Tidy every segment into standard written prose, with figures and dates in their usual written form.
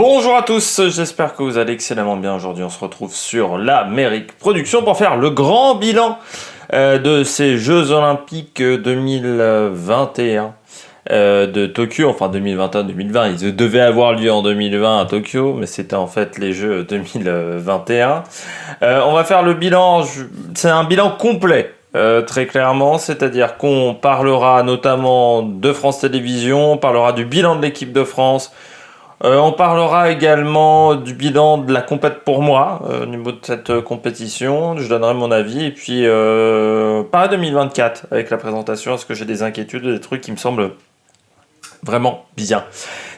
Bonjour à tous, j'espère que vous allez excellemment bien. Aujourd'hui, on se retrouve sur l'Amérique Production pour faire le grand bilan de ces Jeux Olympiques 2021 de Tokyo, enfin 2021-2020. Ils devaient avoir lieu en 2020 à Tokyo, mais c'était en fait les Jeux 2021. On va faire le bilan, c'est un bilan complet. Très clairement, c'est-à-dire qu'on parlera notamment de France Télévisions, on parlera du bilan de l'équipe de France. On parlera également du bilan de la compète pour moi, au niveau de cette compétition. Je donnerai mon avis. Et puis, pareil 2024 avec la présentation, parce que j'ai des inquiétudes, des trucs qui me semblent vraiment bien.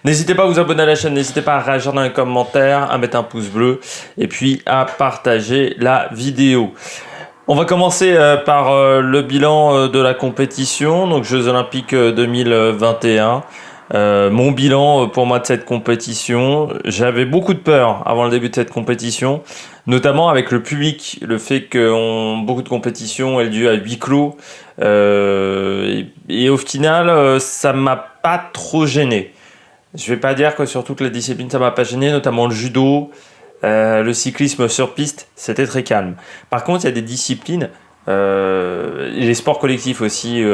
N'hésitez pas à vous abonner à la chaîne, n'hésitez pas à réagir dans les commentaires, à mettre un pouce bleu et puis à partager la vidéo. On va commencer par le bilan de la compétition, donc Jeux Olympiques 2021. Mon bilan pour moi de cette compétition, j'avais beaucoup de peur avant le début de cette compétition, notamment avec le public, le fait que beaucoup de compétitions aient lieu à huis clos, et au final, ça m'a pas trop gêné. Je vais pas dire que sur toutes les disciplines ça m'a pas gêné, notamment le judo, le cyclisme sur piste, c'était très calme. Par contre, il y a des disciplines, les sports collectifs aussi,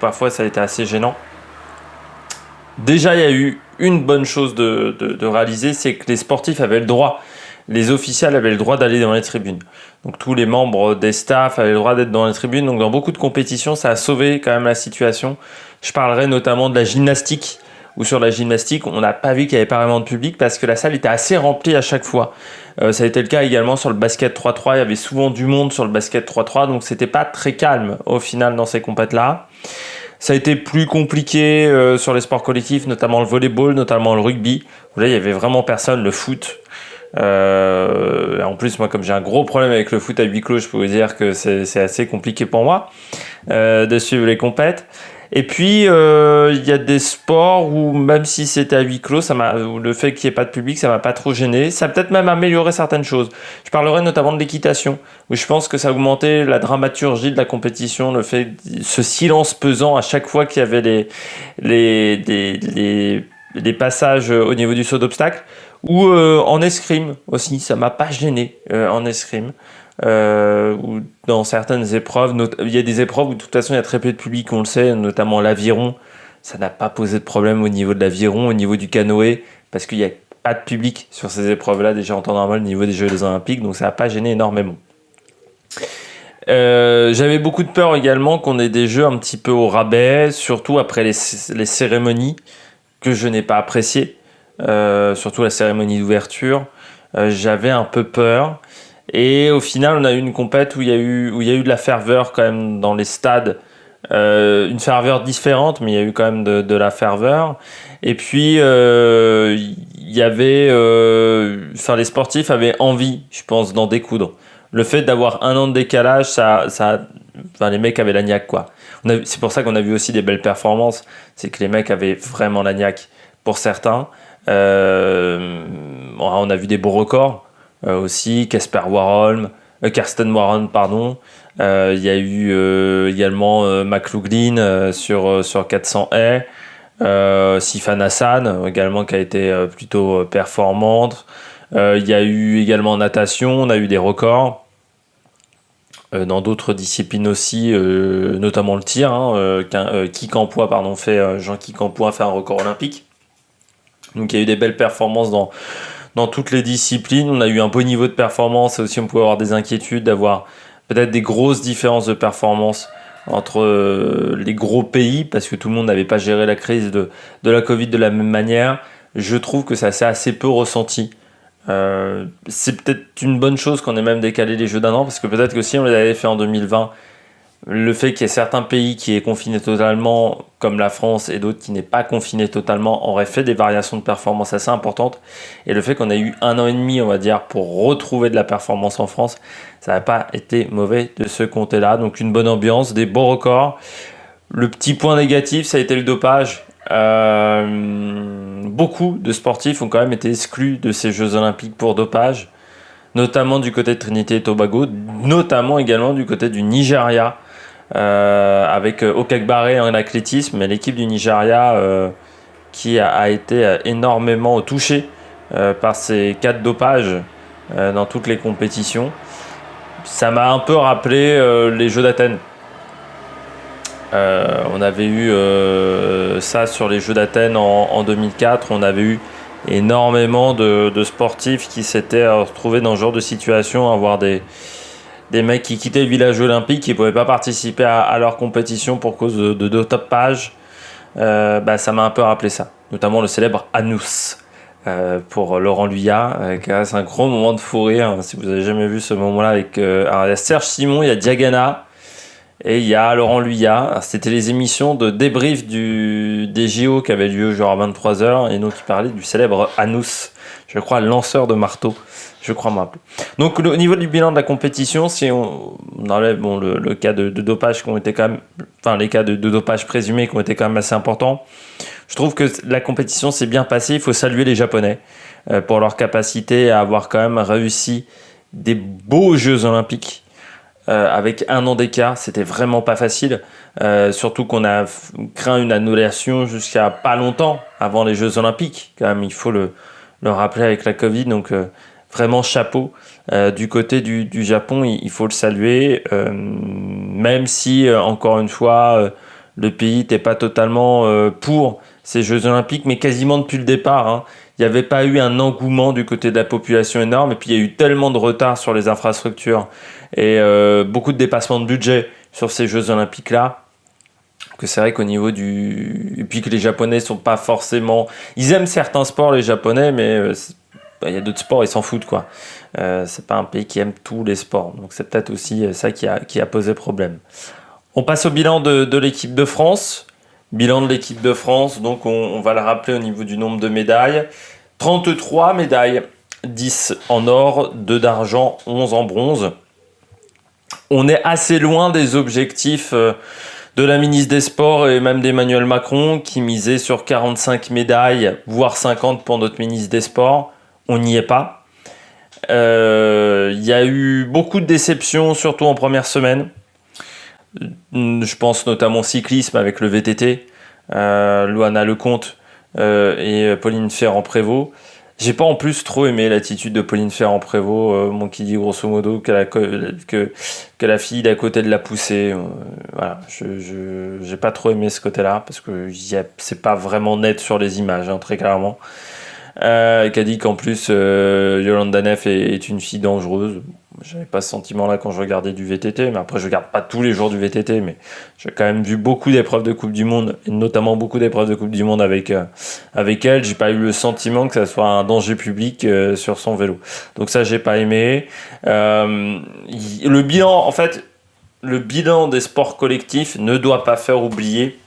parfois ça a été assez gênant. Déjà, il y a eu une bonne chose de réaliser, c'est que les sportifs avaient le droit, les officiels avaient le droit d'aller dans les tribunes. Donc tous les membres des staffs avaient le droit d'être dans les tribunes. Donc dans beaucoup de compétitions, ça a sauvé quand même la situation. Je parlerai notamment de la gymnastique, où sur la gymnastique, on n'a pas vu qu'il y avait pas vraiment de public parce que la salle était assez remplie à chaque fois. Ça a été le cas également sur le basket 3-3, il y avait souvent du monde sur le basket 3-3, donc c'était pas très calme au final dans ces compètes-là. Ça a été plus compliqué sur les sports collectifs, notamment le volleyball, notamment le rugby, où là il y avait vraiment personne, le foot. En plus, moi, comme j'ai un gros problème avec le foot à huis clos, je peux vous dire que c'est assez compliqué pour moi de suivre les compètes. Et puis, il y a des sports où, même si c'était à huis clos, le fait qu'il n'y ait pas de public, ça m'a pas trop gêné. Ça a peut-être même amélioré certaines choses. Je parlerai notamment de l'équitation, où je pense que ça a augmenté la dramaturgie de la compétition, ce silence pesant à chaque fois qu'il y avait les passages au niveau du saut d'obstacle, ou en escrime aussi, ça m'a pas gêné en escrime. Ou dans certaines épreuves, il y a des épreuves où de toute façon il y a très peu de public, on le sait, notamment l'aviron. Ça n'a pas posé de problème au niveau de l'aviron, au niveau du canoë, parce qu'il n'y a pas de public sur ces épreuves-là déjà en temps normal au niveau des Jeux Olympiques, donc ça n'a pas gêné énormément. J'avais beaucoup de peur également qu'on ait des jeux un petit peu au rabais, surtout après les cérémonies que je n'ai pas appréciées, surtout la cérémonie d'ouverture. J'avais un peu peur. Et au final, on a eu une compète où il y a eu de la ferveur quand même dans les stades. Une ferveur différente, mais il y a eu quand même de la ferveur. Et puis, il y avait... les sportifs avaient envie, je pense, d'en découdre. Le fait d'avoir un an de décalage, les mecs avaient la niaque, quoi. C'est pour ça qu'on a vu aussi des belles performances. C'est que les mecs avaient vraiment la niaque pour certains. On a vu des beaux records. Aussi Karsten Warholm, pardon. Il y a eu également McLaughlin sur 400 haies. Sifan Hassan également qui a été plutôt performante. Il y a eu également en natation, on a eu des records. Dans d'autres disciplines aussi, notamment le tir. Jean Quincampoix fait un record olympique. Donc il y a eu des belles performances dans toutes les disciplines. On a eu un beau niveau de performance et aussi on pouvait avoir des inquiétudes d'avoir peut-être des grosses différences de performance entre les gros pays parce que tout le monde n'avait pas géré la crise de la Covid de la même manière. Je trouve que ça s'est assez peu ressenti. C'est peut-être une bonne chose qu'on ait même décalé les Jeux d'un an parce que peut-être que si on les avait fait en 2020, le fait qu'il y ait certains pays qui aient confiné totalement, comme la France, et d'autres qui n'aient pas confiné totalement, auraient fait des variations de performance assez importantes. Et le fait qu'on ait eu 1 an et demi, on va dire, pour retrouver de la performance en France, ça n'a pas été mauvais de ce côté-là. Donc une bonne ambiance, des beaux records. Le petit point négatif, ça a été le dopage. Beaucoup de sportifs ont quand même été exclus de ces Jeux Olympiques pour dopage, notamment du côté de Trinité et Tobago, notamment également du côté du Nigeria. Avec Okagbare en athlétisme, mais l'équipe du Nigeria qui a été énormément touchée par ces 4 dopages dans toutes les compétitions. Ça m'a un peu rappelé les Jeux d'Athènes. On avait eu ça sur les Jeux d'Athènes en 2004. On avait eu énormément de sportifs qui s'étaient retrouvés dans ce genre de situation, avoir des mecs qui quittaient le village olympique, qui ne pouvaient pas participer à leur compétition pour cause de dopage. Ça m'a un peu rappelé ça, notamment le célèbre Anous pour Laurent Luyat, qui reste un gros moment de fou rire. Si vous avez jamais vu ce moment-là avec alors il y a Serge Simon, il y a Diagana et il y a Laurent Luyat. C'était les émissions de débrief des JO qui avaient lieu genre à 23h et donc qui parlaient du célèbre Anous, je crois lanceur de marteau, je crois me rappeler. Donc au niveau du bilan de la compétition, si on enlève le cas de dopage qui ont été quand même, enfin les cas de dopage présumés qui ont été quand même assez importants, je trouve que la compétition s'est bien passée. Il faut saluer les Japonais pour leur capacité à avoir quand même réussi des beaux Jeux Olympiques avec 1 an d'écart. C'était vraiment pas facile, surtout qu'on a craint une annulation jusqu'à pas longtemps avant les Jeux Olympiques. Quand même, il faut le rappeler avec la Covid. Donc vraiment chapeau du côté du Japon, il faut le saluer, même si encore une fois le pays n'était pas totalement pour ces Jeux Olympiques, mais quasiment depuis le départ, hein. Il n'y avait pas eu un engouement du côté de la population énorme, et puis il y a eu tellement de retard sur les infrastructures et beaucoup de dépassements de budget sur ces Jeux Olympiques-là, que c'est vrai qu'au niveau et puis que les Japonais sont pas forcément... Ils aiment certains sports, les Japonais, mais il y a d'autres sports, ils s'en foutent, quoi. C'est pas un pays qui aime tous les sports, donc c'est peut-être aussi ça qui a posé problème. On passe au bilan de l'équipe de France. Bilan de l'équipe de France, donc on va le rappeler au niveau du nombre de médailles. 33 médailles, 10 en or, 2 d'argent, 11 en bronze. On est assez loin des objectifs de la ministre des Sports et même d'Emmanuel Macron qui misait sur 45 médailles, voire 50 pour notre ministre des Sports. On n'y est pas. Il y a eu beaucoup de déceptions, surtout en première semaine. Je pense notamment au cyclisme avec le VTT, Loana Lecomte et Pauline Ferrand-Prévôt. J'ai pas en plus trop aimé l'attitude de Pauline Ferrand-Prévôt, qui dit grosso modo que la fille d'à côté de la poussée. Voilà, j'ai pas trop aimé ce côté-là parce que c'est pas vraiment net sur les images, hein, très clairement. Qui a dit qu'en plus Yolanda Neff est une fille dangereuse. J'avais pas ce sentiment-là quand je regardais du VTT, mais après je regarde pas tous les jours du VTT, mais j'ai quand même vu beaucoup d'épreuves de Coupe du Monde, et notamment beaucoup d'épreuves de Coupe du Monde avec elle. J'ai pas eu le sentiment que ça soit un danger public sur son vélo. Donc ça, j'ai pas aimé. Le bilan des sports collectifs ne doit pas faire oublier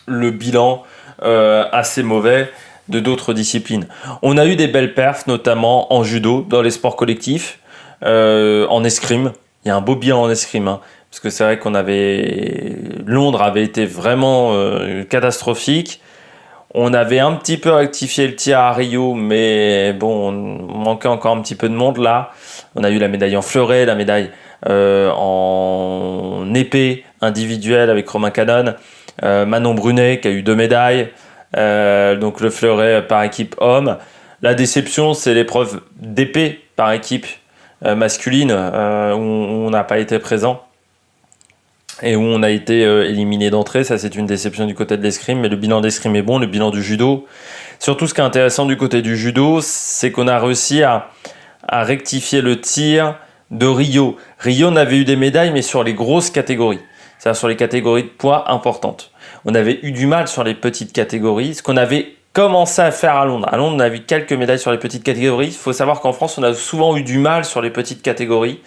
le bilan assez mauvais de d'autres disciplines. On a eu des belles perfs, notamment en judo, dans les sports collectifs. En escrime, il y a un beau bilan en escrime, hein, parce que c'est vrai Londres avait été vraiment catastrophique. On avait un petit peu rectifié le tir à Rio, mais bon, on manquait encore un petit peu de monde là. On a eu la médaille en fleuret, la médaille en épée individuelle avec Romain Canon, Manon Brunet qui a eu 2 médailles, donc le fleuret par équipe homme. La déception, c'est l'épreuve d'épée par équipe masculine, où on n'a pas été présent et où on a été éliminé d'entrée. Ça, c'est une déception du côté de l'escrime, mais le bilan d'escrime est bon. Le bilan du judo, surtout ce qui est intéressant du côté du judo, c'est qu'on a réussi à rectifier le tir de Rio. Rio, on avait eu des médailles, mais sur les grosses catégories, c'est-à-dire sur les catégories de poids importantes. On avait eu du mal sur les petites catégories, ce qu'on avait commencé à faire à Londres. À Londres, on a vu quelques médailles sur les petites catégories. Il faut savoir qu'en France, on a souvent eu du mal sur les petites catégories.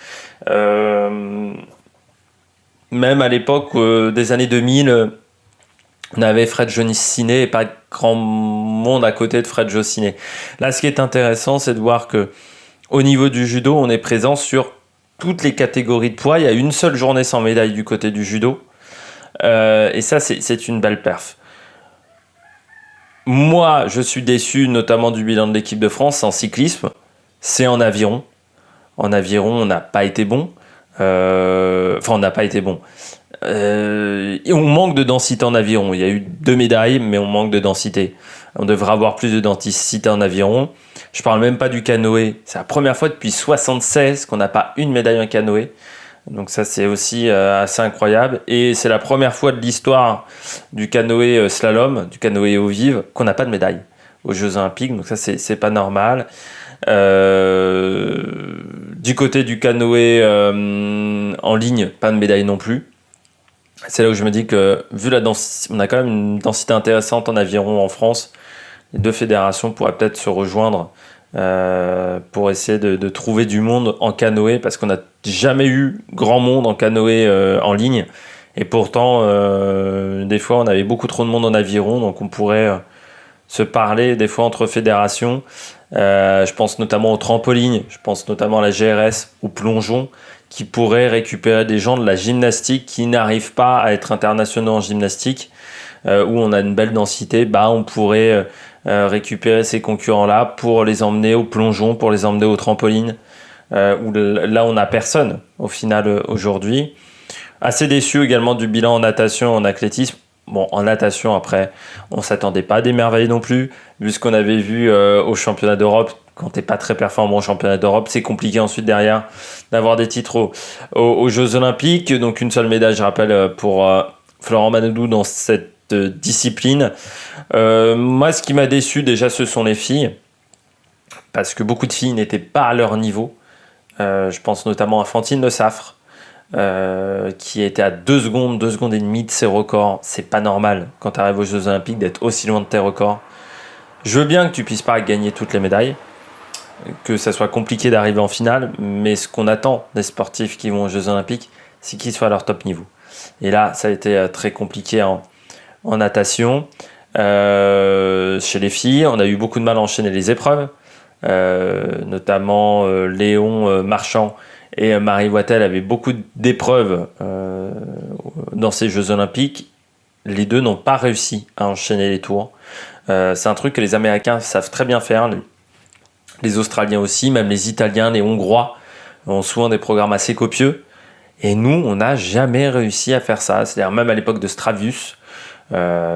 Même à l'époque des années 2000, on avait Fred Jocinet et pas grand monde à côté de Fred Jocinet. Là, ce qui est intéressant, c'est de voir que au niveau du judo, on est présent sur toutes les catégories de poids. Il y a une seule journée sans médaille du côté du judo. Et ça, c'est une belle perf. Moi, je suis déçu notamment du bilan de l'équipe de France en cyclisme. C'est en aviron. En aviron, on n'a pas été bon. On n'a pas été bon. Et on manque de densité en aviron. Il y a eu 2 médailles, mais on manque de densité. On devrait avoir plus de densité en aviron. Je parle même pas du canoë. C'est la première fois depuis 76 qu'on n'a pas une médaille en canoë. Donc ça, c'est aussi assez incroyable. Et c'est la première fois de l'histoire du canoë slalom, du canoë eau vive, qu'on n'a pas de médaille aux Jeux Olympiques. Donc ça, c'est pas normal. Du côté du canoë en ligne, pas de médaille non plus. C'est là où je me dis que, vu la densité, on a quand même une densité intéressante en aviron en France. Les deux fédérations pourraient peut-être se rejoindre pour essayer de trouver du monde en canoë, parce qu'on n'a jamais eu grand monde en canoë en ligne. Et pourtant, des fois, on avait beaucoup trop de monde en aviron, donc on pourrait se parler des fois entre fédérations. Je pense notamment au trampoline, je pense notamment à la GRS, au plongeon, qui pourraient récupérer des gens de la gymnastique qui n'arrivent pas à être internationaux en gymnastique, où on a une belle densité. On pourrait récupérer ces concurrents-là pour les emmener au plongeon, pour les emmener au trampoline, où là on n'a personne au final aujourd'hui. Assez déçu également du bilan en natation, en athlétisme. Bon, en natation, après, on ne s'attendait pas à des merveilles non plus, vu ce qu'on avait vu au championnat d'Europe. Quand tu n'es pas très performant au championnat d'Europe, c'est compliqué ensuite derrière d'avoir des titres aux Jeux Olympiques. Donc une seule médaille, je rappelle, pour Florent Manodou dans cette discipline. Moi, ce qui m'a déçu déjà, ce sont les filles, parce que beaucoup de filles n'étaient pas à leur niveau. Je pense notamment à Fantine Le Saffre, qui était à 2 secondes et demie de ses records. C'est pas normal quand tu arrives aux Jeux Olympiques d'être aussi loin de tes records. Je veux bien que tu puisses pas gagner toutes les médailles, que ça soit compliqué d'arriver en finale, mais ce qu'on attend des sportifs qui vont aux Jeux Olympiques, c'est qu'ils soient à leur top niveau. Et là, ça a été très compliqué en natation. Chez les filles, on a eu beaucoup de mal à enchaîner les épreuves, notamment Léon Marchand et Marie Wattel avaient beaucoup d'épreuves dans ces Jeux Olympiques. Les deux n'ont pas réussi à enchaîner les tours. C'est un truc que les Américains savent très bien faire, les Australiens aussi, même les Italiens, les Hongrois ont souvent des programmes assez copieux. Et nous, on n'a jamais réussi à faire ça. C'est-à-dire même à l'époque de Stravius.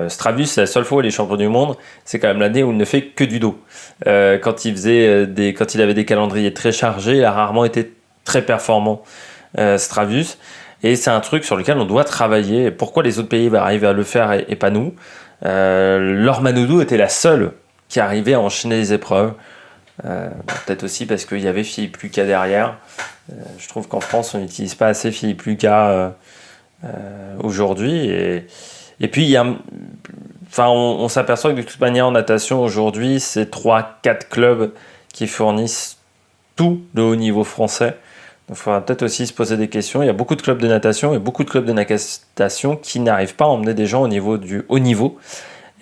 Stravius, c'est la seule fois où il est champion du monde. C'est quand même l'année où il ne fait que du dos. Quand il avait des calendriers très chargés, il a rarement été très performant, Stravius. Et c'est un truc sur lequel on doit travailler. Pourquoi les autres pays arrivent à le faire et pas nous? Laure Manodou était la seule qui arrivait à enchaîner les épreuves. Peut-être aussi parce qu'il y avait Philippe Lucas derrière. Je trouve qu'en France, on n'utilise pas assez Philippe Lucas aujourd'hui. Et puis, on s'aperçoit que de toute manière, en natation, aujourd'hui, c'est 3-4 clubs qui fournissent tout le haut niveau français. Donc, il faudra peut-être aussi se poser des questions. Il y a beaucoup de clubs de natation et beaucoup de clubs de natation qui n'arrivent pas à emmener des gens au niveau du haut niveau.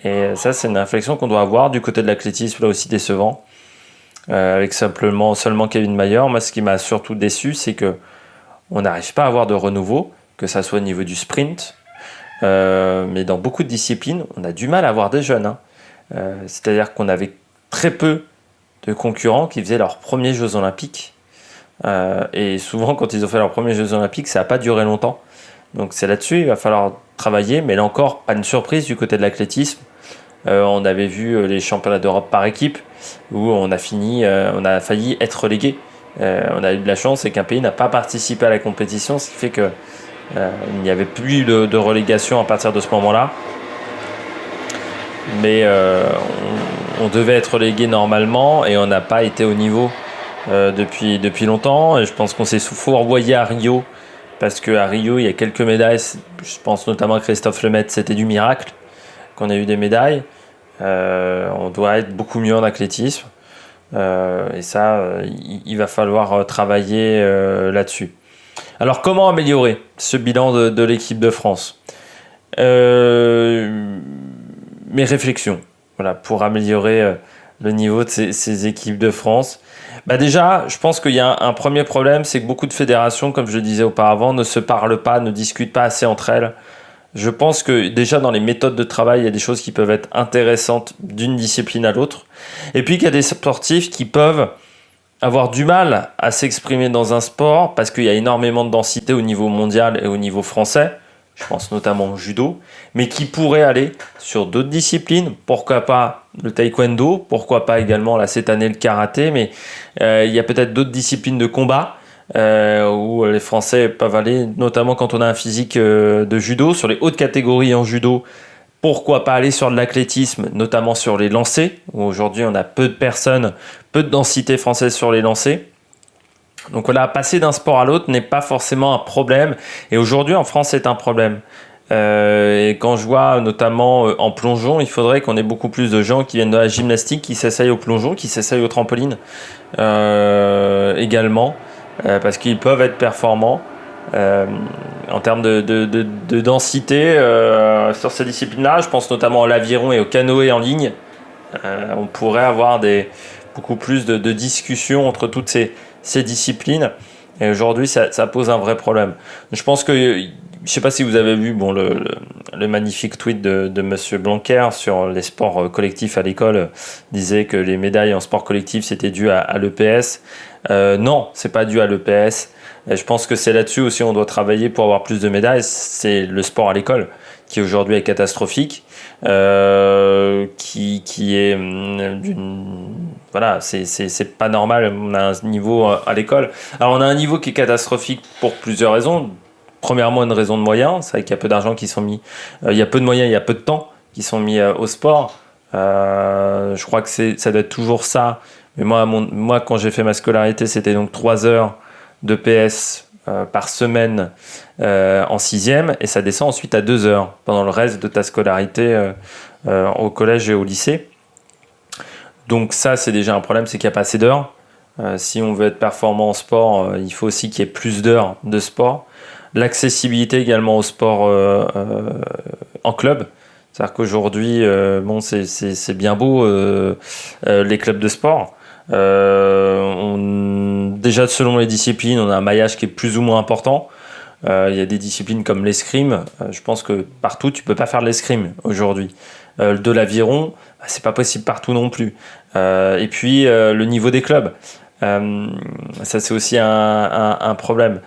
Et ça, c'est une réflexion qu'on doit avoir. Du côté de l'athlétisme, là aussi décevant. Avec seulement Kevin Mayer. Moi, ce qui m'a surtout déçu, c'est que on n'arrive pas à avoir de renouveau, que ça soit au niveau du sprint, mais dans beaucoup de disciplines, on a du mal à avoir des jeunes. C'est-à-dire qu'on avait très peu de concurrents qui faisaient leurs premiers Jeux Olympiques. Et souvent, quand ils ont fait leurs premiers Jeux Olympiques, ça n'a pas duré longtemps. Donc c'est là-dessus, il va falloir travailler. Mais là encore, pas une surprise du côté de l'athlétisme. On avait vu les championnats d'Europe par équipe où on a failli être relégué. On a eu de la chance et qu'un pays n'a pas participé à la compétition, ce qui fait que il n'y avait plus de relégation à partir de ce moment-là. Mais on devait être relégué normalement et on n'a pas été au niveau depuis longtemps. Et je pense qu'on s'est fourvoyé à Rio, parce qu'à Rio, il y a quelques médailles. Je pense notamment à Christophe Lemaitre, c'était du miracle qu'on a eu des médailles. On doit être beaucoup mieux en athlétisme. Et ça, il va falloir travailler là-dessus. Alors, comment améliorer ce bilan de l'équipe de France? Mes réflexions, voilà, pour améliorer le niveau de ces équipes de France. Déjà, je pense qu'il y a un premier problème, c'est que beaucoup de fédérations, comme je le disais auparavant, ne se parlent pas, ne discutent pas assez entre elles. Je pense que déjà dans les méthodes de travail, il y a des choses qui peuvent être intéressantes d'une discipline à l'autre. Et puis qu'il y a des sportifs qui peuvent avoir du mal à s'exprimer dans un sport parce qu'il y a énormément de densité au niveau mondial et au niveau français. je pense notamment au judo, mais qui pourraient aller sur d'autres disciplines, pourquoi pas le taekwondo, pourquoi pas également là cette année le karaté, mais il y a peut-être d'autres disciplines de combat où les Français peuvent aller, notamment quand on a un physique de judo, sur les hautes catégories en judo. Pourquoi pas aller sur de l'athlétisme, notamment sur les lancers, où aujourd'hui on a peu de personnes, peu de densité française sur les lancers. Donc voilà, passer d'un sport à l'autre n'est pas forcément un problème. Et aujourd'hui en France c'est un problème. Et quand je vois notamment en plongeon, il faudrait qu'on ait beaucoup plus de gens qui viennent de la gymnastique, qui s'essayent au plongeon, qui s'essayent au trampoline également, parce qu'ils peuvent être performants. En termes de densité sur ces disciplines-là, je pense notamment à l'aviron et au canoë en ligne. On pourrait avoir beaucoup plus de discussions entre toutes ces disciplines. Et aujourd'hui, ça pose un vrai problème. Je pense que, je ne sais pas si vous avez vu le magnifique tweet de Monsieur Blanquer sur les sports collectifs à l'école, disait que les médailles en sport collectif c'était dû à l'EPS. Non, c'est pas dû à l'EPS. Je pense que c'est là-dessus aussi on doit travailler pour avoir plus de médailles. C'est le sport à l'école qui aujourd'hui est catastrophique, qui est voilà, c'est pas normal. On a un niveau à l'école. Alors on a un niveau qui est catastrophique pour plusieurs raisons. Premièrement, une raison de moyens, c'est vrai qu'il y a peu d'argent qui sont mis, il y a peu de moyens, il y a peu de temps qui sont mis au sport. Je crois que ça doit être toujours ça. Mais moi quand j'ai fait ma scolarité, c'était donc 3 heures de PS par semaine en 6e, et ça descend ensuite à 2 heures pendant le reste de ta scolarité au collège et au lycée. Donc ça, c'est déjà un problème, c'est qu'il n'y a pas assez d'heures. Si on veut être performant en sport, il faut aussi qu'il y ait plus d'heures de sport. L'accessibilité également au sport en club. C'est-à-dire qu'aujourd'hui, bon, c'est bien beau les clubs de sport. Déjà, selon les disciplines, on a un maillage qui est plus ou moins important. Il y a des disciplines comme l'escrime. Je pense que partout, tu peux pas faire de l'escrime aujourd'hui. De l'aviron, c'est pas possible partout non plus. Et puis, le niveau des clubs. Ça, c'est aussi un problème.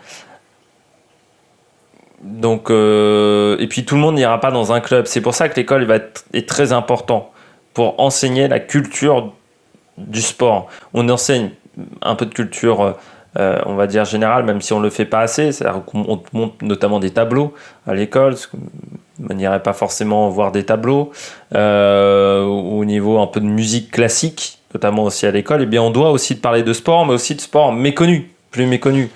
Donc, et puis tout le monde n'ira pas dans un club. C'est pour ça que l'école est très important pour enseigner la culture du sport. On enseigne un peu de culture, on va dire générale, même si on le fait pas assez. C'est-à-dire qu'on montre notamment des tableaux à l'école. On n'irait pas forcément voir des tableaux. Au niveau un peu de musique classique, notamment aussi à l'école. Et bien, on doit aussi parler de sport, mais aussi de sport méconnu, plus méconnu.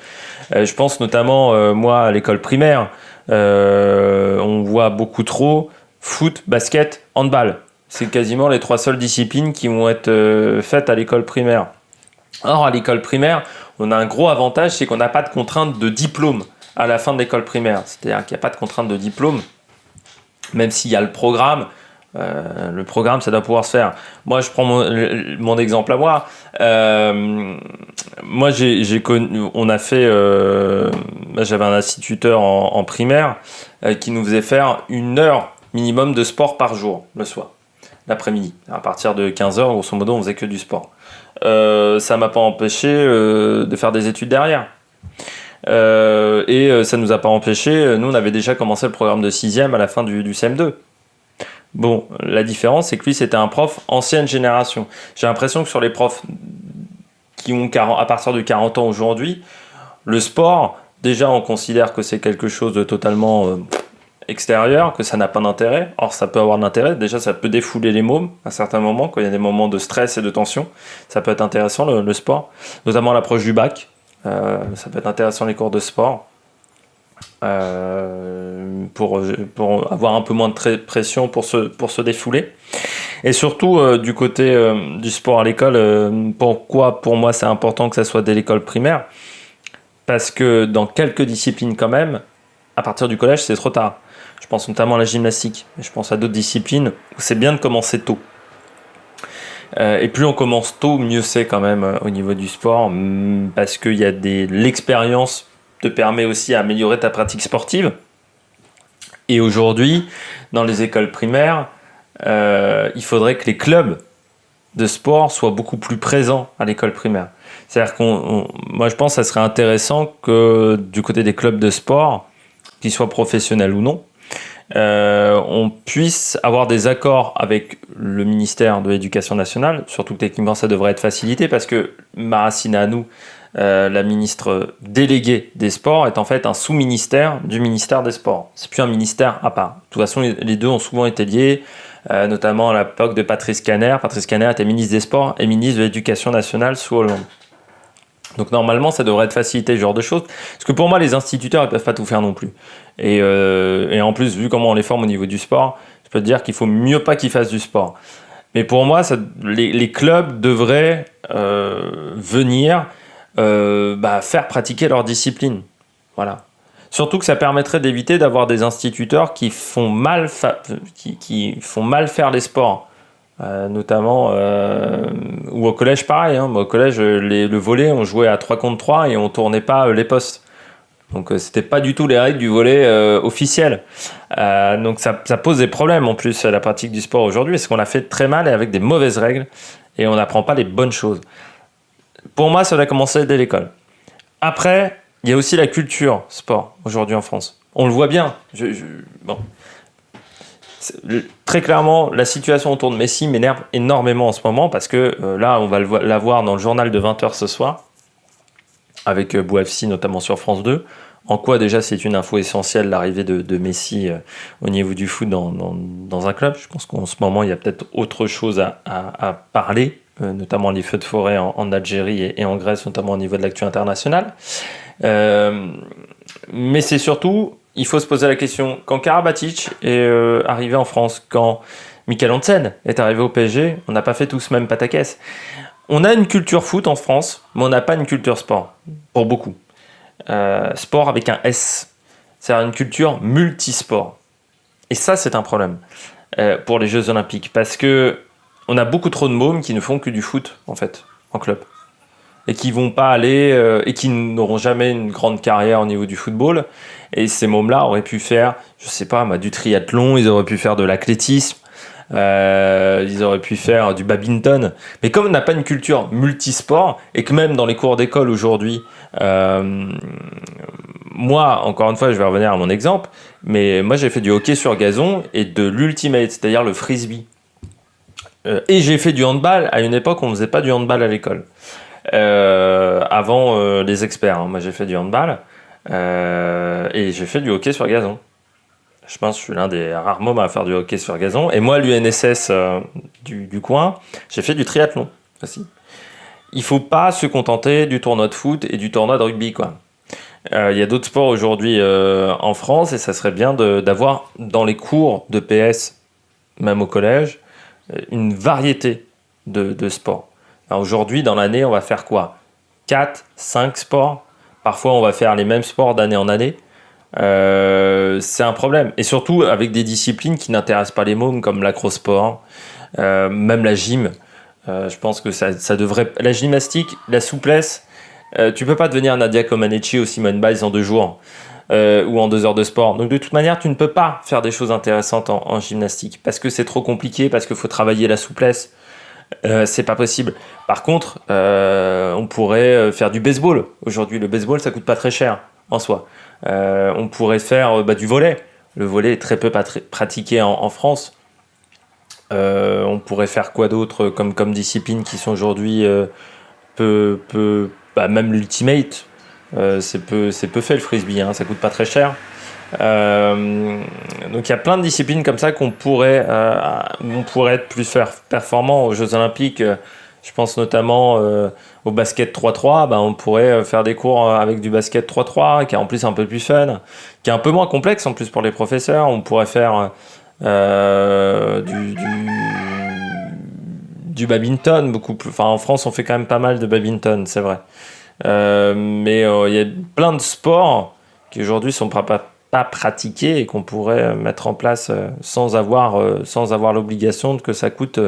Je pense notamment, moi, à l'école primaire, on voit beaucoup trop foot, basket, handball. C'est quasiment les 3 seules disciplines qui vont être faites à l'école primaire. Or, à l'école primaire, on a un gros avantage, c'est qu'on n'a pas de contrainte de diplôme à la fin de l'école primaire. C'est-à-dire qu'il n'y a pas de contrainte de diplôme, même s'il y a le programme. Le programme, ça doit pouvoir se faire. Moi, je prends mon exemple à moi. Moi, on a fait. J'avais un instituteur en primaire qui nous faisait faire 1 heure minimum de sport par jour, le soir, l'après-midi. À partir de 15h, grosso modo, on faisait que du sport. Ça m'a pas empêché de faire des études derrière. Et ça nous a pas empêché. Nous, on avait déjà commencé le programme de 6e à la fin du CM2. Bon, la différence, c'est que lui, c'était un prof ancienne génération. J'ai l'impression que sur les profs qui ont à partir de 40 ans aujourd'hui, le sport, déjà, on considère que c'est quelque chose de totalement extérieur, que ça n'a pas d'intérêt. Or, ça peut avoir de l'intérêt. Déjà, ça peut défouler les mômes à certains moments, quand il y a des moments de stress et de tension. Ça peut être intéressant, le sport, notamment à l'approche du bac. Ça peut être intéressant, les cours de sport. Pour avoir un peu moins de pression pour se défouler. Et surtout, du côté du sport à l'école, pourquoi pour moi c'est important que ça soit dès l'école primaire? Parce que dans quelques disciplines quand même, à partir du collège, c'est trop tard. Je pense notamment à la gymnastique, mais je pense à d'autres disciplines où c'est bien de commencer tôt. Et plus on commence tôt, mieux c'est quand même au niveau du sport, parce qu'il y a l'expérience te permet aussi à améliorer ta pratique sportive. Et aujourd'hui, dans les écoles primaires, il faudrait que les clubs de sport soient beaucoup plus présents à l'école primaire. C'est-à-dire moi je pense que ça serait intéressant que du côté des clubs de sport, qu'ils soient professionnels ou non, on puisse avoir des accords avec le ministère de l'Éducation nationale, surtout que techniquement ça devrait être facilité parce que Maracina Anou, la ministre déléguée des sports, est en fait un sous-ministère du ministère des Sports. C'est plus un ministère à part. De toute façon, les deux ont souvent été liés, notamment à l'époque de Patrice Caner. Patrice Caner était ministre des Sports et ministre de l'Éducation nationale sous Hollande. Donc normalement, ça devrait être facilité, ce genre de choses. Parce que pour moi, les instituteurs, ils peuvent pas tout faire non plus. Et en plus, vu comment on les forme au niveau du sport, je peux te dire qu'il faut mieux pas qu'ils fassent du sport. Mais pour moi, les clubs devraient venir faire pratiquer leur discipline. Voilà. Surtout que ça permettrait d'éviter d'avoir des instituteurs qui font mal faire les sports. Notamment ou au collège pareil, hein. Moi, au collège le volley on jouait à 3 contre 3 et on tournait pas les postes, donc c'était pas du tout les règles du volley officiel, donc ça pose des problèmes en plus à la pratique du sport aujourd'hui parce qu'on l'a fait très mal et avec des mauvaises règles et on n'apprend pas les bonnes choses. Pour moi ça doit commencer dès l'école. Après il y a aussi la culture sport aujourd'hui en France, on le voit bien. Bon, très clairement, la situation autour de Messi m'énerve énormément en ce moment parce que là, on va la voir dans le journal de 20h ce soir avec Bouafsi, notamment sur France 2. En quoi déjà c'est une info essentielle l'arrivée de Messi au niveau du foot dans un club. Je pense qu'en ce moment, il y a peut-être autre chose à parler, notamment les feux de forêt en Algérie et en Grèce, notamment au niveau de l'actu internationale. Mais c'est surtout... Il faut se poser la question, quand Karabatic est arrivé en France, quand Michael Hansen est arrivé au PSG, on n'a pas fait tous même pataquès. On a une culture foot en France, mais on n'a pas une culture sport, pour beaucoup. Sport avec un S, c'est-à-dire une culture multisport. Et ça, c'est un problème pour les Jeux Olympiques, parce que on a beaucoup trop de mômes qui ne font que du foot, en fait, en club. Et qui vont pas aller et qui n'auront jamais une grande carrière au niveau du football. Et ces mômes-là auraient pu faire, je sais pas, du triathlon, ils auraient pu faire de l'athlétisme, ils auraient pu faire du badminton. Mais comme on n'a pas une culture multisport et que même dans les cours d'école aujourd'hui, moi, encore une fois, je vais revenir à mon exemple, mais moi j'ai fait du hockey sur gazon et de l'ultimate, c'est-à-dire le frisbee. Et j'ai fait du handball à une époque où on faisait pas du handball à l'école. Avant les experts, hein. Moi j'ai fait du handball et j'ai fait du hockey sur gazon. Je pense que je suis l'un des rares mômes à faire du hockey sur gazon. Et moi, l'UNSS du coin, j'ai fait du triathlon aussi. Il faut pas se contenter du tournoi de foot et du tournoi de rugby, quoi. Il y a d'autres sports aujourd'hui en France et ça serait bien d'avoir dans les cours de PS, même au collège, une variété de sports. Alors aujourd'hui, dans l'année, on va faire quoi ? 4, 5 sports. Parfois, on va faire les mêmes sports d'année en année. C'est un problème. Et surtout, avec des disciplines qui n'intéressent pas les mômes, comme l'acrosport, même la gym. Je pense que ça devrait... La gymnastique, la souplesse, tu peux pas devenir Nadia Comaneci ou Simone Biles en 2 jours. Ou en 2 heures de sport. Donc de toute manière, tu ne peux pas faire des choses intéressantes en gymnastique. Parce que c'est trop compliqué, parce qu'il faut travailler la souplesse. C'est pas possible. Par contre, on pourrait faire du baseball. Aujourd'hui, le baseball, ça coûte pas très cher en soi. On pourrait faire du volley. Le volley est très peu pratiqué en France. On pourrait faire quoi d'autre comme discipline qui sont aujourd'hui même l'ultimate. C'est peu fait le frisbee, hein, ça coûte pas très cher. Donc il y a plein de disciplines comme ça qu'on pourrait être plus performant aux Jeux Olympiques. Je pense notamment au basket 3-3. On pourrait faire des cours avec du basket 3-3 qui est en plus un peu plus fun, qui est un peu moins complexe en plus pour les professeurs. On pourrait faire du badminton beaucoup plus. Enfin en France on fait quand même pas mal de badminton, c'est vrai. Mais il y a plein de sports qui aujourd'hui sont pas pratiqués et qu'on pourrait mettre en place sans avoir l'obligation que ça coûte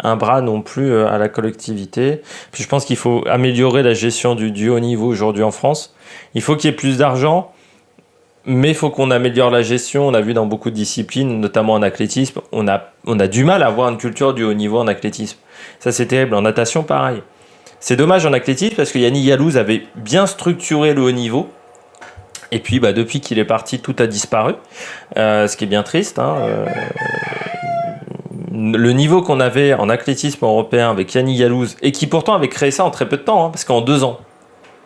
un bras non plus à la collectivité. Puis je pense qu'il faut améliorer la gestion du haut niveau aujourd'hui en France. Il faut qu'il y ait plus d'argent, mais il faut qu'on améliore la gestion. On a vu dans beaucoup de disciplines, notamment en athlétisme, on a du mal à avoir une culture du haut niveau en athlétisme. Ça c'est terrible. En natation, pareil. C'est dommage en athlétisme parce que Yannick Yalouz avait bien structuré le haut niveau Et puis, depuis qu'il est parti, tout a disparu, ce qui est bien triste. Hein, le niveau qu'on avait en athlétisme européen avec Yanni Yalouz, et qui pourtant avait créé ça en très peu de temps, hein, parce qu'en 2 ans,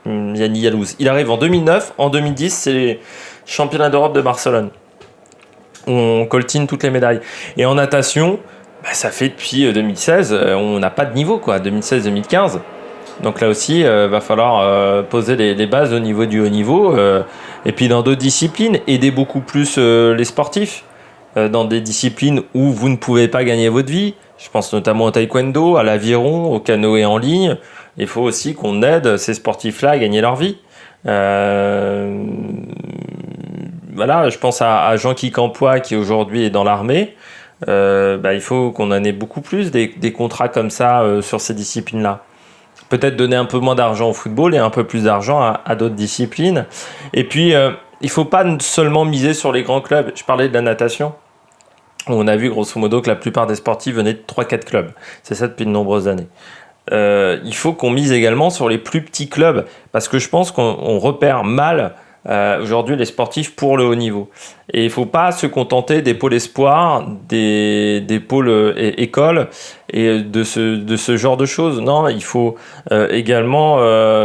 Yanni Yalouz, il arrive en 2009, en 2010, c'est les championnats d'Europe de Barcelone. On coltine toutes les médailles. Et en natation, ça fait depuis 2016, on n'a pas de niveau, quoi, 2016-2015. Donc là aussi, va falloir poser les bases au niveau du haut niveau. Et puis dans d'autres disciplines, aider beaucoup plus les sportifs. Dans des disciplines où vous ne pouvez pas gagner votre vie. Je pense notamment au taekwondo, à l'aviron, au canoë en ligne. Il faut aussi qu'on aide ces sportifs-là à gagner leur vie. Voilà, je pense à Jean-Guy Campois qui aujourd'hui est dans l'armée. Il faut qu'on en ait beaucoup plus des contrats comme ça sur ces disciplines-là. Peut-être donner un peu moins d'argent au football et un peu plus d'argent à d'autres disciplines. Et puis, il ne faut pas seulement miser sur les grands clubs. Je parlais de la natation. On a vu grosso modo que la plupart des sportifs venaient de 3-4 clubs. C'est ça depuis de nombreuses années. Il faut qu'on mise également sur les plus petits clubs parce que je pense qu'on repère mal aujourd'hui les sportifs pour le haut niveau. Et il ne faut pas se contenter des pôles espoirs, des pôles écoles et de ce genre de choses. Non, il faut également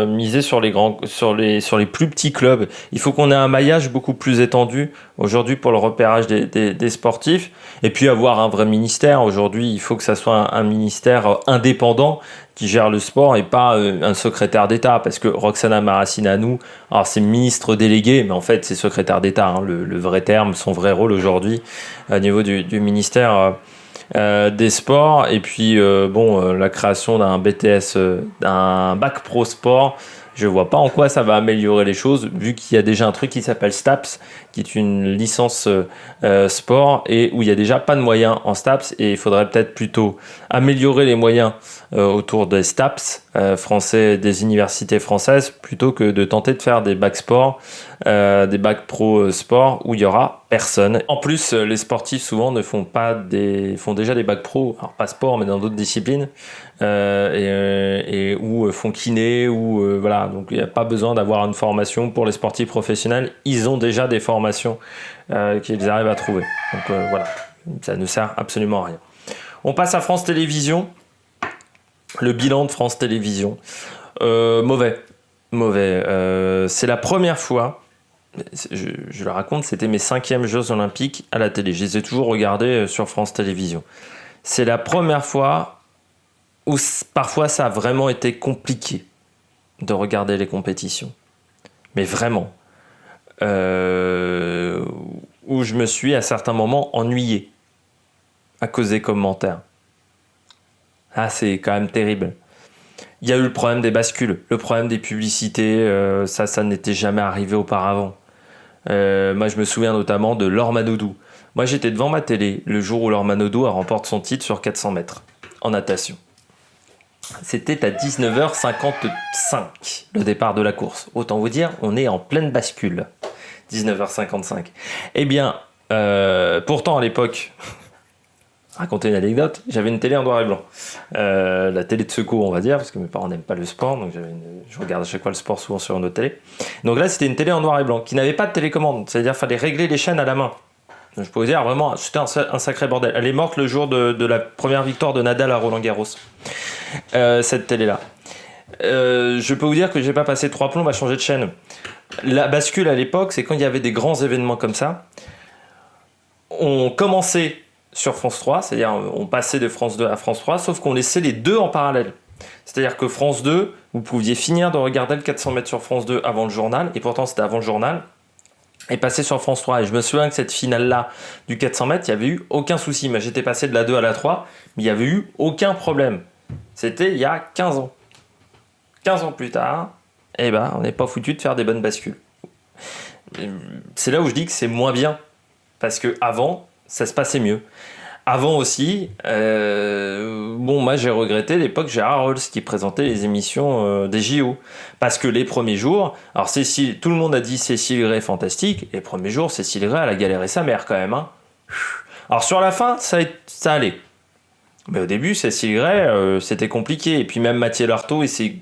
miser sur les plus petits clubs. Il faut qu'on ait un maillage beaucoup plus étendu aujourd'hui pour le repérage des sportifs. Et puis avoir un vrai ministère. Aujourd'hui, il faut que ça soit un ministère indépendant qui gère le sport et pas un secrétaire d'État. Parce que Roxana Maracineanu, alors c'est ministre délégué, mais en fait c'est secrétaire d'État, hein, le vrai terme, son vrai rôle aujourd'hui au niveau du ministère des sports. Et puis la création d'un BTS, d'un bac pro sport, je vois pas en quoi ça va améliorer les choses, vu qu'il y a déjà un truc qui s'appelle STAPS, qui est une licence sport, et où il y a déjà pas de moyens en STAPS, et il faudrait peut-être plutôt améliorer les moyens autour des STAPS français, des universités françaises, plutôt que de tenter de faire des bacs sport, des bacs pro sport, où il y aura personne. En plus, les sportifs souvent font déjà des bacs pro, alors pas sport, mais dans d'autres disciplines, et ou font kiné, ou voilà. Donc il n'y a pas besoin d'avoir une formation pour les sportifs professionnels. Ils ont déjà des formations qu'ils arrivent à trouver. Donc voilà, ça ne sert absolument à rien. On passe à France Télévisions. Le bilan de France Télévisions. Mauvais. C'est la première fois, je le raconte, c'était mes 5e Jeux Olympiques à la télé. Je les ai toujours regardés sur France Télévisions. C'est la première fois où parfois ça a vraiment été compliqué de regarder les compétitions. Mais vraiment. Où je me suis à certains moments ennuyé à cause des commentaires. Ah, c'est quand même terrible. Il y a eu le problème des bascules, le problème des publicités, ça n'était jamais arrivé auparavant. Moi, je me souviens notamment de Laure Manodou. Moi, j'étais devant ma télé le jour où Laure Manodou a remporté son titre sur 400 mètres en natation. C'était à 19h55, le départ de la course. Autant vous dire, on est en pleine bascule. 19h55. Eh bien, pourtant à l'époque, raconter une anecdote, j'avais une télé en noir et blanc. La télé de secours, on va dire, parce que mes parents n'aiment pas le sport, donc je regarde à chaque fois le sport souvent sur une autre télé. Donc là, c'était une télé en noir et blanc, qui n'avait pas de télécommande, c'est-à-dire qu'il fallait régler les chaînes à la main. Donc, je peux vous dire, vraiment, c'était un sacré bordel. Elle est morte le jour de la première victoire de Nadal à Roland-Garros, cette télé-là. Je peux vous dire que j'ai pas passé 3 plombs à changer de chaîne. La bascule à l'époque, c'est quand il y avait des grands événements comme ça, on commençait sur France 3, c'est-à-dire on passait de France 2 à France 3, sauf qu'on laissait les deux en parallèle. C'est-à-dire que France 2, vous pouviez finir de regarder le 400 mètres sur France 2 avant le journal, et pourtant c'était avant le journal, et passer sur France 3. Et je me souviens que cette finale-là du 400 mètres, il n'y avait eu aucun souci. Mais j'étais passé de la 2 à la 3, mais il n'y avait eu aucun problème. C'était il y a 15 ans. 15 ans plus tard, on n'est pas foutu de faire des bonnes bascules. C'est là où je dis que c'est moins bien. Parce qu'avant, ça se passait mieux. Avant aussi, moi j'ai regretté l'époque Gérard Rolls qui présentait les émissions des JO. Parce que les premiers jours, alors tout le monde a dit Cécile Gray fantastique, les premiers jours, Cécile Gray elle a galéré sa mère quand même. Hein. Alors sur la fin, ça allait. Mais au début, Cécile Gray, c'était compliqué. Et puis même Mathieu Lartaud, tu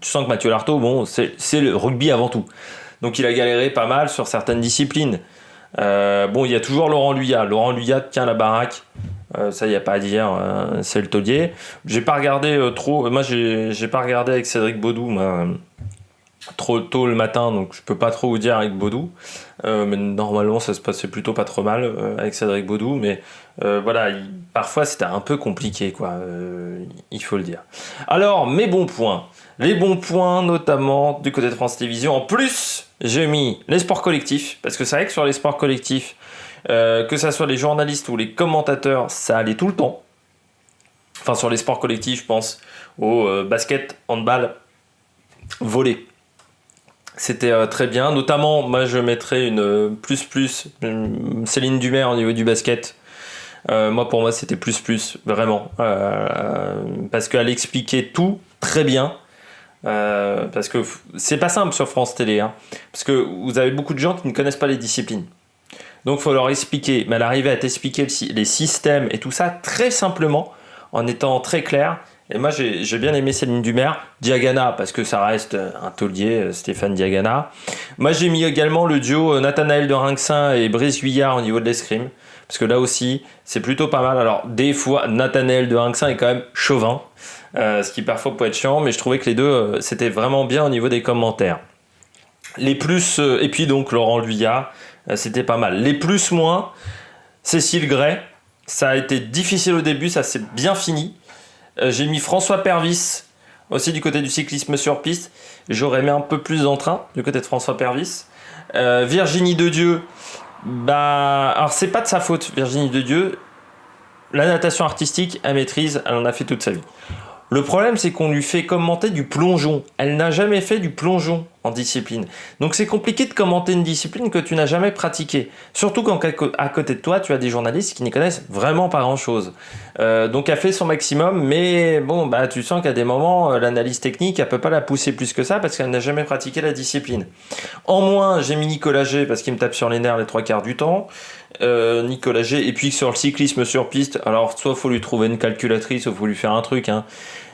sens que Mathieu Lartaud, c'est le rugby avant tout. Donc il a galéré pas mal sur certaines disciplines. Bon, il y a toujours Laurent Luyat. Laurent Luyat tient la baraque. Ça, il n'y a pas à dire. C'est le taulier. J'ai pas regardé trop. Moi, j'ai pas regardé avec Cédric Baudou. Moi, trop tôt le matin, donc je peux pas trop vous dire avec Baudou. Mais normalement, ça se passait plutôt pas trop mal avec Cédric Baudou. Mais voilà, parfois c'était un peu compliqué, quoi. Il faut le dire. Alors, mes bons points. Les bons points, notamment du côté de France Télévisions. En plus, j'ai mis les sports collectifs. Parce que c'est vrai que sur les sports collectifs, que ça soit les journalistes ou les commentateurs, ça allait tout le temps. Enfin, sur les sports collectifs, je pense au basket, handball, volley. C'était très bien. Notamment, moi, je mettrais une Céline Dumer au niveau du basket. Pour moi, c'était vraiment. Parce qu'elle expliquait tout très bien. Parce que c'est pas simple sur France Télé. Hein, parce que vous avez beaucoup de gens qui ne connaissent pas les disciplines. Donc, il faut leur expliquer. Mais elle arrivait à t'expliquer les systèmes et tout ça très simplement, en étant très clair. Et moi, j'ai bien aimé Céline Dumer, Diagana, parce que ça reste un taulier, Stéphane Diagana. Moi, j'ai mis également le duo Nathanaël de Rinxin et Brice Guyard au niveau de l'escrime, parce que là aussi, c'est plutôt pas mal. Alors, des fois, Nathanaël de Rinxin est quand même chauvin, ce qui parfois peut être chiant, mais je trouvais que les deux, c'était vraiment bien au niveau des commentaires. Les plus, et puis donc Laurent Luyat, c'était pas mal. Les plus moins, Cécile Gray, ça a été difficile au début, ça s'est bien fini. J'ai mis François Pervis, aussi du côté du cyclisme sur piste. J'aurais mis un peu plus d'entrain du côté de François Pervis. Virginie Dedieu, alors c'est pas de sa faute, Virginie Dedieu. La natation artistique, elle maîtrise, elle en a fait toute sa vie. Le problème, c'est qu'on lui fait commenter du plongeon. Elle n'a jamais fait du plongeon en discipline. Donc c'est compliqué de commenter une discipline que tu n'as jamais pratiquée. Surtout quand à côté de toi, tu as des journalistes qui n'y connaissent vraiment pas grand-chose. Donc elle fait son maximum, mais bon, tu sens qu'à des moments, l'analyse technique, elle peut pas la pousser plus que ça parce qu'elle n'a jamais pratiqué la discipline. En moins, j'ai mis Nicolas G parce qu'il me tape sur les nerfs les 3/4 du temps. Nicolas G. Et puis sur le cyclisme sur piste, alors soit faut lui trouver une calculatrice, soit faut lui faire un truc, hein.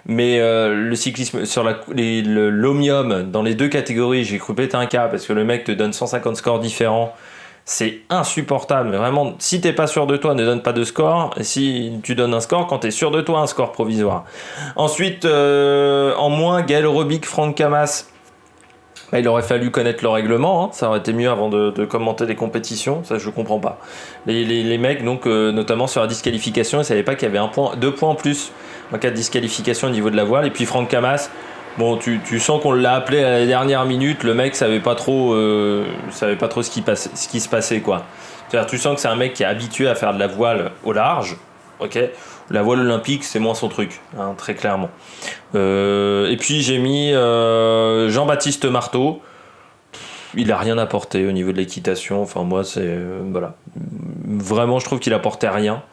Mais le cyclisme sur l'omnium, dans les deux catégories, j'ai cru péter un cas parce que le mec te donne 150 scores différents. C'est insupportable. Mais vraiment, si t'es pas sûr de toi, ne donne pas de score. Et si tu donnes un score, quand t'es sûr de toi, un score provisoire. Ensuite, en moins, Gaël Robic, Franck Camas. Il aurait fallu connaître le règlement, hein. Ça aurait été mieux avant de commenter les compétitions, ça je comprends pas. Les mecs, donc, notamment sur la disqualification, ils savaient pas qu'il y avait 2 points en plus en cas de disqualification au niveau de la voile. Et puis Franck Camas, bon, tu sens qu'on l'a appelé à la dernière minute, le mec savait pas trop ce qui se passait, quoi. C'est-à-dire, tu sens que c'est un mec qui est habitué à faire de la voile au large, ok. La voile olympique, c'est moins son truc, hein, très clairement. Et puis j'ai mis Jean-Baptiste Marteau. Il a rien apporté au niveau de l'équitation. Enfin, moi, c'est voilà. Vraiment, je trouve qu'il apportait rien.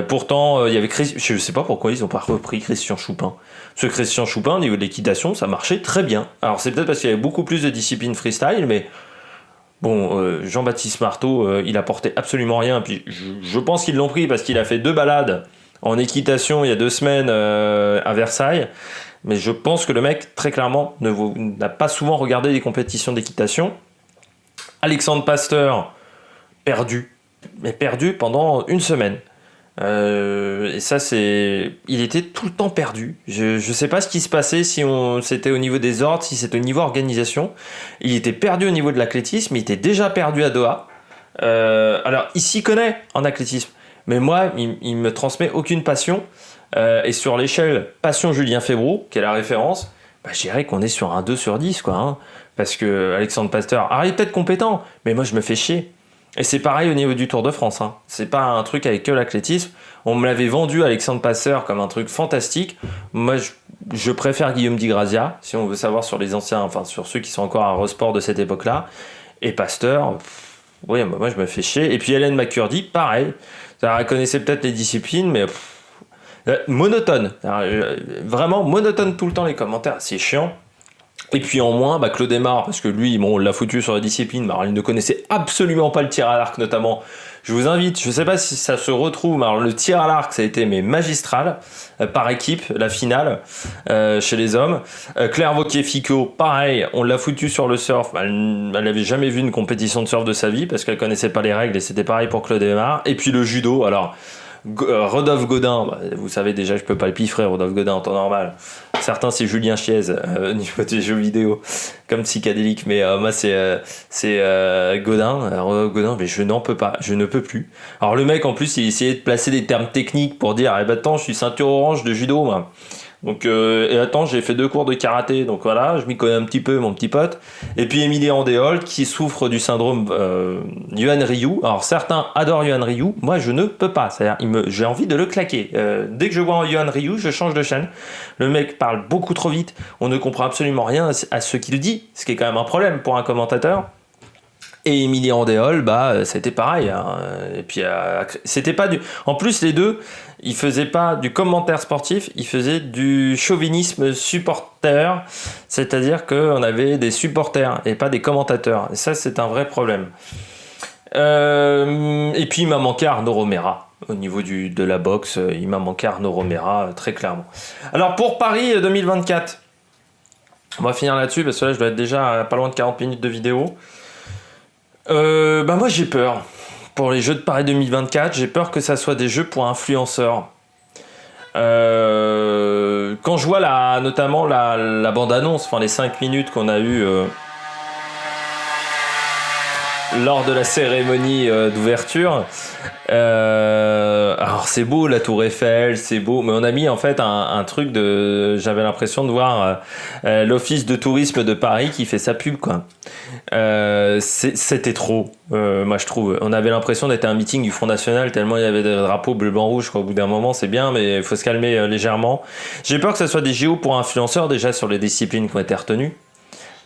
Pourtant, il y avait je sais pas pourquoi ils ont pas repris Christian Choupin. Ce Christian Choupin, au niveau de l'équitation, ça marchait très bien. Alors, c'est peut-être parce qu'il y avait beaucoup plus de disciplines freestyle, mais bon, Jean-Baptiste Marteau, il apportait absolument rien. Puis je pense qu'ils l'ont pris parce qu'il a fait 2 balades en équitation il y a 2 semaines à Versailles. Mais je pense que le mec, très clairement, n'a pas souvent regardé des compétitions d'équitation. Alexandre Pasteur, perdu. Mais perdu pendant 1 semaine. Et ça, il était tout le temps perdu. Je sais pas ce qui se passait, si c'était au niveau des ordres, si c'était au niveau organisation. Il était perdu au niveau de l'athlétisme, il était déjà perdu à Doha. Alors, il s'y connaît en athlétisme. Mais moi, il me transmet aucune passion. Et sur l'échelle passion Julien Febvreau, qui est la référence, je dirais qu'on est sur un 2 sur 10, quoi. Hein, parce que Alexandre Pasteur, il est peut-être compétent, mais moi, je me fais chier. Et c'est pareil au niveau du Tour de France. Hein. C'est pas un truc avec que l'athlétisme. On me l'avait vendu, Alexandre Pasteur, comme un truc fantastique. Moi, je préfère Guillaume Di Grazia, si on veut savoir sur les anciens, enfin sur ceux qui sont encore à Eurosport de cette époque-là. Et Pasteur, oui, moi, je me fais chier. Et puis Hélène McCurdy, pareil. Elle connaissait peut-être les disciplines, mais monotone. Vraiment monotone tout le temps les commentaires. C'est chiant. Et puis en moins, Claude Aymar, parce que lui, bon, on l'a foutu sur la discipline, alors il ne connaissait absolument pas le tir à l'arc notamment. Je vous invite, je ne sais pas si ça se retrouve, mais alors le tir à l'arc, ça a été magistral, par équipe, la finale, chez les hommes. Claire Wauquiez-Ficot, pareil, on l'a foutu sur le surf, elle n'avait jamais vu une compétition de surf de sa vie, parce qu'elle connaissait pas les règles, et c'était pareil pour Claude Aymar. Et puis le judo, alors... Rodolphe Godin, vous savez déjà je peux pas le piffrer Rodolphe Godin en temps normal. Certains c'est Julien Chiez au niveau des jeux vidéo comme psychédélique, mais moi c'est Godin. Rodolphe Godin, mais je n'en peux pas, je ne peux plus. Alors le mec en plus il essayait de placer des termes techniques pour dire attends je suis ceinture orange de judo moi. Donc, et attends, j'ai fait 2 cours de karaté, donc voilà, je m'y connais un petit peu, mon petit pote. Et puis Émilie Andéol, qui souffre du syndrome Yuan Ryu. Alors, certains adorent Yuan Ryu, moi je ne peux pas, c'est-à-dire, j'ai envie de le claquer. Dès que je vois Yuan Ryu, je change de chaîne. Le mec parle beaucoup trop vite, on ne comprend absolument rien à ce qu'il dit, ce qui est quand même un problème pour un commentateur. Et Émilie Andéol, c'était pareil. Hein. Et puis, c'était pas du. En plus, les deux, ils faisaient pas du commentaire sportif, ils faisaient du chauvinisme supporter, c'est-à-dire qu'on avait des supporters et pas des commentateurs. Et ça, c'est un vrai problème. Et puis, il m'a manqué Arnaud Romera. Au niveau de la boxe, il m'a manqué Arnaud Romera, très clairement. Alors, pour Paris 2024, on va finir là-dessus, parce que là, je dois être déjà à pas loin de 40 minutes de vidéo. Moi j'ai peur pour les Jeux de Paris 2024, j'ai peur que ça soit des jeux pour influenceurs. Quand je vois notamment la bande-annonce, enfin les 5 minutes qu'on a eues lors de la cérémonie d'ouverture, alors c'est beau la Tour Eiffel, c'est beau, mais on a mis en fait un truc j'avais l'impression de voir l'office de tourisme de Paris qui fait sa pub quoi. C'était trop, moi je trouve. On avait l'impression d'être à un meeting du Front National tellement il y avait des drapeaux bleu, blanc, rouge quoi. Au bout d'un moment c'est bien, mais il faut se calmer légèrement. J'ai peur que ça soit des JO pour influenceurs déjà sur les disciplines qui ont été retenues.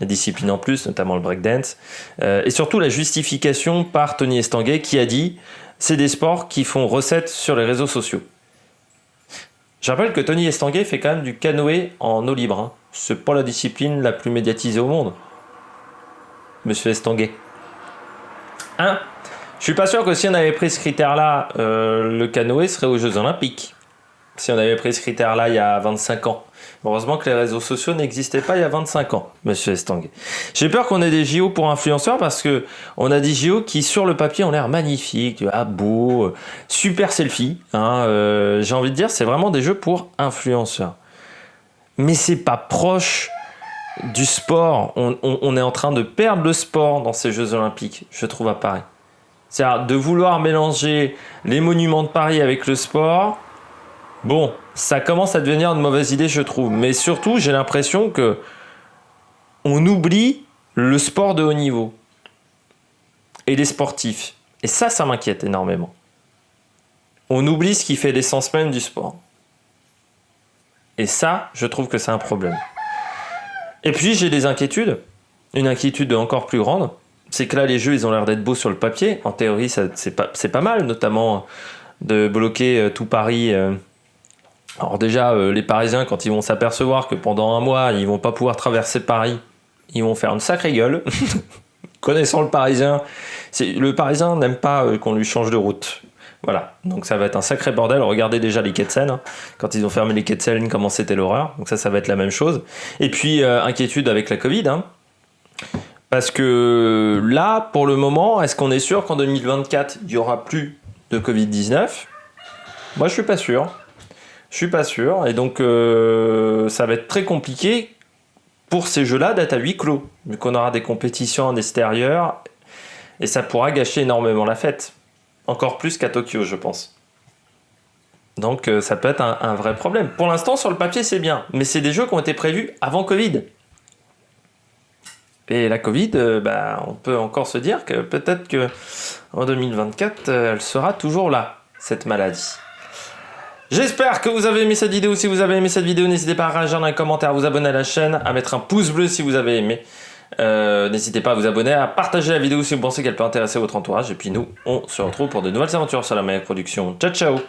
Les disciplines en plus, notamment le breakdance, et surtout la justification par Tony Estanguet qui a dit c'est des sports qui font recette sur les réseaux sociaux. Je rappelle que Tony Estanguet fait quand même du canoë en eau libre. Hein. C'est pas la discipline la plus médiatisée au monde. Monsieur Estanguet. Hein ? Je suis pas sûr que si on avait pris ce critère-là, le canoë serait aux Jeux Olympiques. Si on avait pris ce critère-là il y a 25 ans. Heureusement que les réseaux sociaux n'existaient pas il y a 25 ans, monsieur Estanguet. J'ai peur qu'on ait des JO pour influenceurs parce que on a des JO qui, sur le papier, ont l'air magnifiques, beau, super selfie. Hein, j'ai envie de dire, c'est vraiment des jeux pour influenceurs. Mais c'est pas proche du sport. On est en train de perdre le sport dans ces Jeux Olympiques, je trouve, à Paris. C'est-à-dire de vouloir mélanger les monuments de Paris avec le sport. Bon, ça commence à devenir une mauvaise idée, je trouve. Mais surtout, j'ai l'impression que on oublie le sport de haut niveau et les sportifs. Et ça m'inquiète énormément. On oublie ce qui fait l'essence même du sport. Et ça, je trouve que c'est un problème. Et puis, j'ai des inquiétudes. Une inquiétude encore plus grande. C'est que là, les jeux, ils ont l'air d'être beaux sur le papier. En théorie, c'est pas mal, notamment de bloquer tout Paris... Alors déjà, les Parisiens, quand ils vont s'apercevoir que pendant un mois, ils vont pas pouvoir traverser Paris, ils vont faire une sacrée gueule. Connaissant le Parisien, le Parisien n'aime pas qu'on lui change de route. Voilà, donc ça va être un sacré bordel. Regardez déjà les quais de Seine, hein. Quand ils ont fermé les quais de Seine, comment c'était l'horreur. Donc ça va être la même chose. Et puis, inquiétude avec la Covid, hein. Parce que là, pour le moment, est-ce qu'on est sûr qu'en 2024, il n'y aura plus de Covid-19 ? Moi, je suis pas sûr. Je suis pas sûr, et donc ça va être très compliqué pour ces jeux-là d'être à huis clos, vu qu'on aura des compétitions en extérieur, et ça pourra gâcher énormément la fête, encore plus qu'à Tokyo, je pense. Donc ça peut être un vrai problème. Pour l'instant, sur le papier, c'est bien, mais c'est des jeux qui ont été prévus avant Covid. Et la Covid, on peut encore se dire que peut-être qu'en 2024, elle sera toujours là, cette maladie. J'espère que vous avez aimé cette vidéo. Si vous avez aimé cette vidéo, n'hésitez pas à réagir dans les commentaires, à vous abonner à la chaîne, à mettre un pouce bleu si vous avez aimé. N'hésitez pas à vous abonner, à partager la vidéo si vous pensez qu'elle peut intéresser votre entourage. Et puis nous, on se retrouve pour de nouvelles aventures sur la Maniac Production. Ciao, ciao!